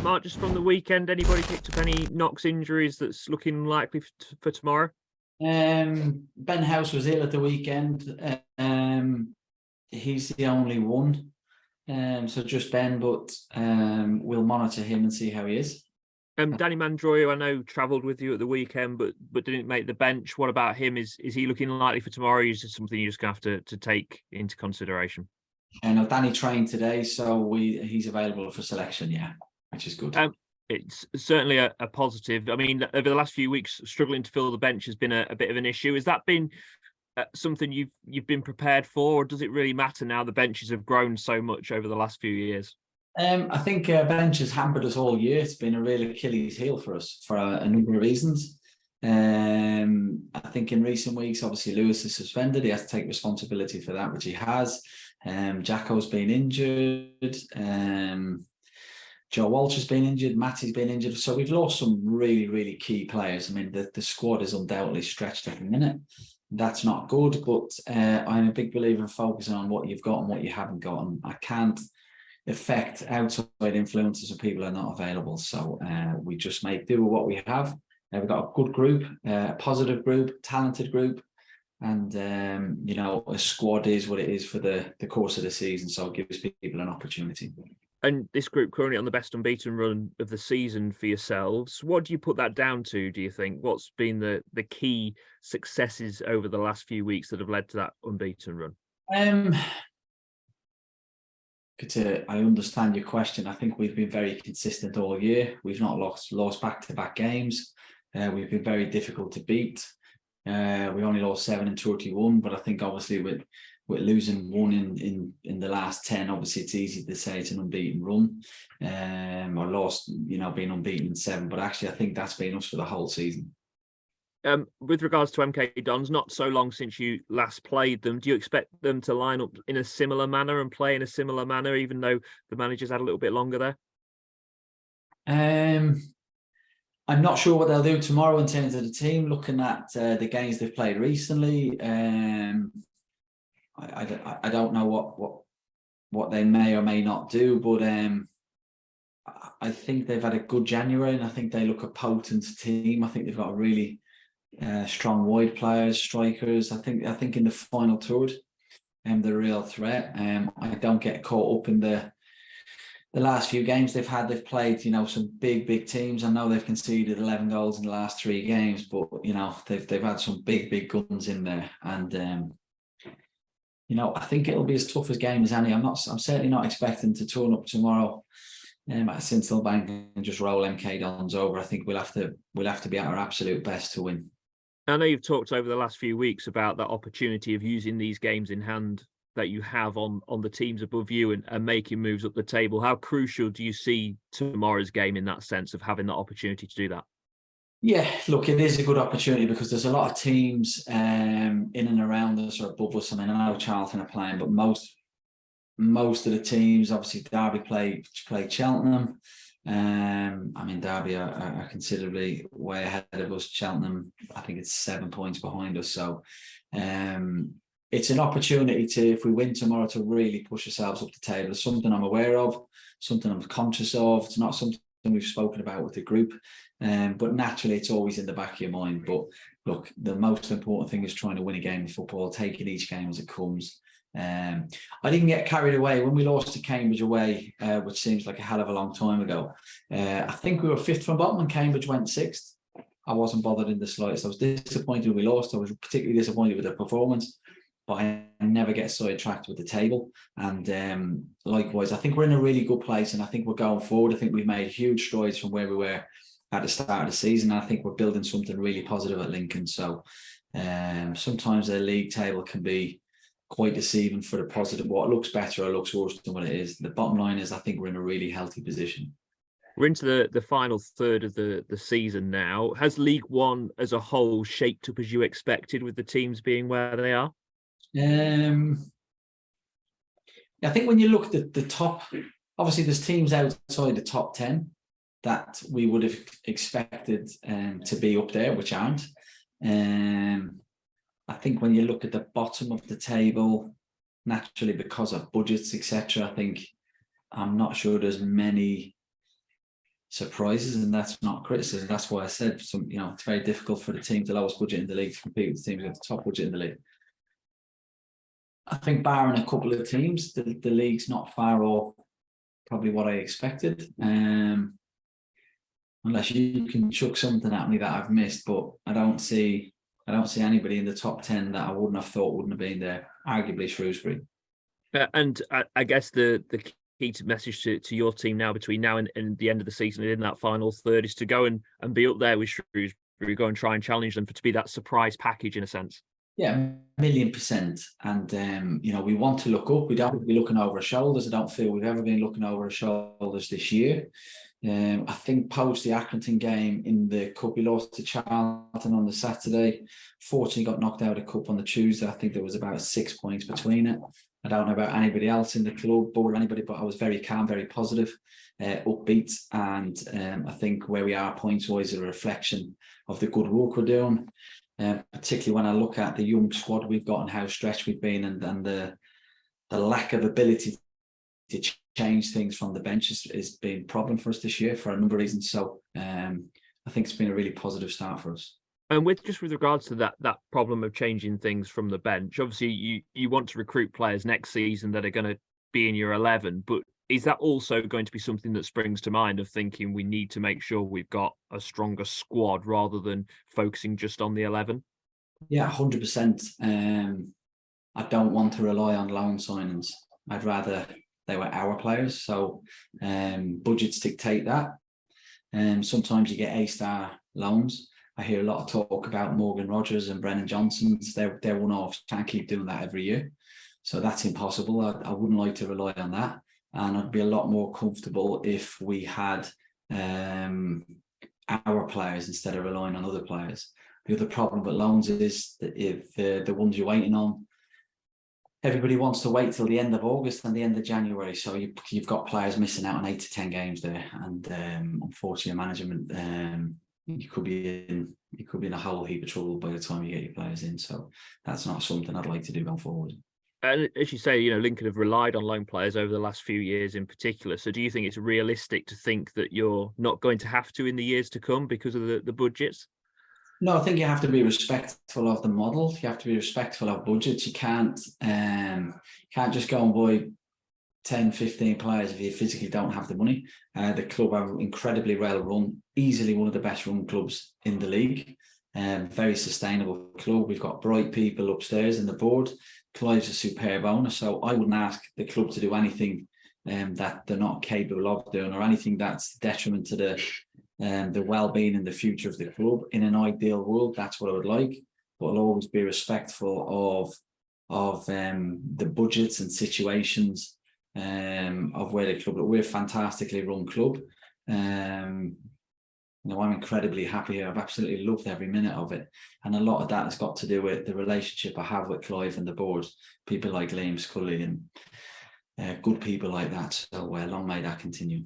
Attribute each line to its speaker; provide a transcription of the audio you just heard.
Speaker 1: Mark, just from the weekend, anybody picked up any knocks, injuries that's looking likely for tomorrow?
Speaker 2: Ben House was ill at the weekend. He's the only one. So just Ben, but we'll monitor him and see how he is.
Speaker 1: Danny Mandroyo, I know, travelled with you at the weekend, but didn't make the bench. What about him? Is he looking likely for tomorrow? Is it something you're just going to have to take into consideration?
Speaker 2: No, Danny trained today, so he's available for selection. Yeah, which is good.
Speaker 1: It's certainly a positive. I mean, over the last few weeks, struggling to fill the bench has been a bit of an issue. Has that been something you've been prepared for, or does it really matter now the benches have grown so much over the last few years?
Speaker 2: I think bench has hampered us all year. It's been a real Achilles heel for us for a number of reasons. I think in recent weeks, obviously Lewis is suspended. He has to take responsibility for that, which he has. Jacko's been injured. Joe Walsh has been injured. Matty's been injured. So we've lost some really, really key players. I mean, the squad is undoubtedly stretched at the minute. That's not good, but I'm a big believer in focusing on what you've got and what you haven't got. And I can't affect outside influences of people who are not available. So we just make do with what we have. We've got a good group, a positive group, talented group. And, a squad is what it is for the course of the season. So it gives people an opportunity.
Speaker 1: And this group currently on the best unbeaten run of the season for yourselves. What do you put that down to, do you think? What's been the key successes over the last few weeks that have led to that unbeaten run?
Speaker 2: I understand your question. I think we've been very consistent all year. We've not lost back-to-back games. We've been very difficult to beat. We only lost 7 in 31, but I think obviously with losing 1 in the last 10, obviously it's easy to say it's an unbeaten run, or lost, being unbeaten in 7. But actually, I think that's been us for the whole season.
Speaker 1: With regards to MK Dons, not so long since you last played them, do you expect them to line up in a similar manner and play in a similar manner, even though the manager's had a little bit longer there?
Speaker 2: I'm not sure what they'll do tomorrow in terms of the team. Looking at the games they've played recently, I don't know what they may or may not do, but I think they've had a good January, and I think they look a potent team. I think they've got a really strong wide players, strikers. I think in the final third, they're a real threat. I don't get caught up in the last few games they've had. They've played, some big teams. I know they've conceded 11 goals in the last 3 games, but they've had some big guns in there, and I think it'll be as tough a game as any. I'm certainly not expecting to turn up tomorrow at Bank and just roll MK Dons over. I think we'll have to be at our absolute best to win.
Speaker 1: I know you've talked over the last few weeks about that opportunity of using these games in hand that you have on the teams above you and making moves up the table. How crucial do you see tomorrow's game in that sense of having that opportunity to do that?
Speaker 2: Yeah, look, it is a good opportunity because there's a lot of teams in and around us or above us. I mean, I know Charlton are playing, but most of the teams, obviously Derby play Cheltenham. Derby are considerably way ahead of us. Cheltenham, I think it's 7 points behind us. So it's an opportunity to, if we win tomorrow, to really push ourselves up the table. It's something I'm aware of, something I'm conscious of. It's not something we've spoken about with the group, but naturally it's always in the back of your mind. But look, the most important thing is trying to win a game of football, taking each game as it comes. I didn't get carried away when we lost to Cambridge away, which seems like a hell of a long time ago. I think we were 5th from bottom and Cambridge went 6th. I wasn't bothered in the slightest. I was disappointed when we lost. I was particularly disappointed with the performance, but I never get sidetracked with the table. And likewise, I think we're in a really good place, and I think we're going forward. I think we've made huge strides from where we were at the start of the season. I think we're building something really positive at Lincoln. So sometimes the league table can be quite deceiving for the positive. What looks better or looks worse than what it is. The bottom line is I think we're in a really healthy position.
Speaker 1: We're into the final third of the season now. Has League One as a whole shaped up as you expected with the teams being where they are?
Speaker 2: I think when you look at the top, obviously there's teams outside the top 10 that we would have expected to be up there, which aren't. I think when you look at the bottom of the table, naturally because of budgets, etc., I'm not sure there's many surprises, and that's not criticism. That's why I said it's very difficult for the team with the lowest budget in the league to compete with the teams with the top budget in the league. I think barring a couple of teams, the league's not far off probably what I expected. Unless you can chuck something at me that I've missed, but I don't see anybody in the top 10 that I wouldn't have thought wouldn't have been there. Arguably Shrewsbury.
Speaker 1: And I guess the key message to your team now between now and the end of the season and in that final third is to go and be up there with Shrewsbury, go and try and challenge them to be that surprise package in a sense.
Speaker 2: Yeah, 1,000,000%. And we want to look up. We don't want to be looking over our shoulders. I don't feel we've ever been looking over our shoulders this year. I think post the Accrington game in the cup, we lost to Charlton on the Saturday. Fortunately, got knocked out of the cup on the Tuesday. I think there was about 6 points between it. I don't know about anybody else in the club or anybody, but I was very calm, very positive, upbeat. And I think where we are points-wise is a reflection of the good work we're doing. Particularly when I look at the young squad we've got and how stretched we've been, and the lack of ability to change things from the bench has been a problem for us this year for a number of reasons. So I think it's been a really positive start for us.
Speaker 1: And with regards to that problem of changing things from the bench, obviously you want to recruit players next season that are going to be in your 11, but is that also going to be something that springs to mind of thinking we need to make sure we've got a stronger squad rather than focusing just on the 11?
Speaker 2: Yeah, 100%. I don't want to rely on loan signings. I'd rather they were our players. So budgets dictate that. Sometimes you get A-star loans. I hear a lot of talk about Morgan Rogers and Brennan Johnsons. They're one-offs. Can't keep doing that every year. So that's impossible. I wouldn't like to rely on that. And I'd be a lot more comfortable if we had our players instead of relying on other players. The other problem with loans is that if the ones you're waiting on, everybody wants to wait till the end of August and the end of January. So you've got players missing out on 8 to 10 games there. And unfortunately, management, you could be in a whole heap of trouble by the time you get your players in. So that's not something I'd like to do going forward.
Speaker 1: And as you say, Lincoln have relied on loan players over the last few years in particular. So do you think it's realistic to think that you're not going to have to in the years to come because of the budgets?
Speaker 2: No, I think you have to be respectful of the model. You have to be respectful of budgets. You can't just go and buy 10, 15 players if you physically don't have the money. The club are incredibly well run, easily one of the best run clubs in the league. Very sustainable club. We've got bright people upstairs in the board. Clive's a superb owner, so I wouldn't ask the club to do anything that they're not capable of doing, or anything that's detriment to the well-being and the future of the club. In an ideal world, that's what I would like, but I'll always be respectful of the budgets and situations of where the club. We're a fantastically run club. I'm incredibly happy here. I've absolutely loved every minute of it. And a lot of that has got to do with the relationship I have with Clive and the board, people like Liam Scully and good people like that. So long may that continue.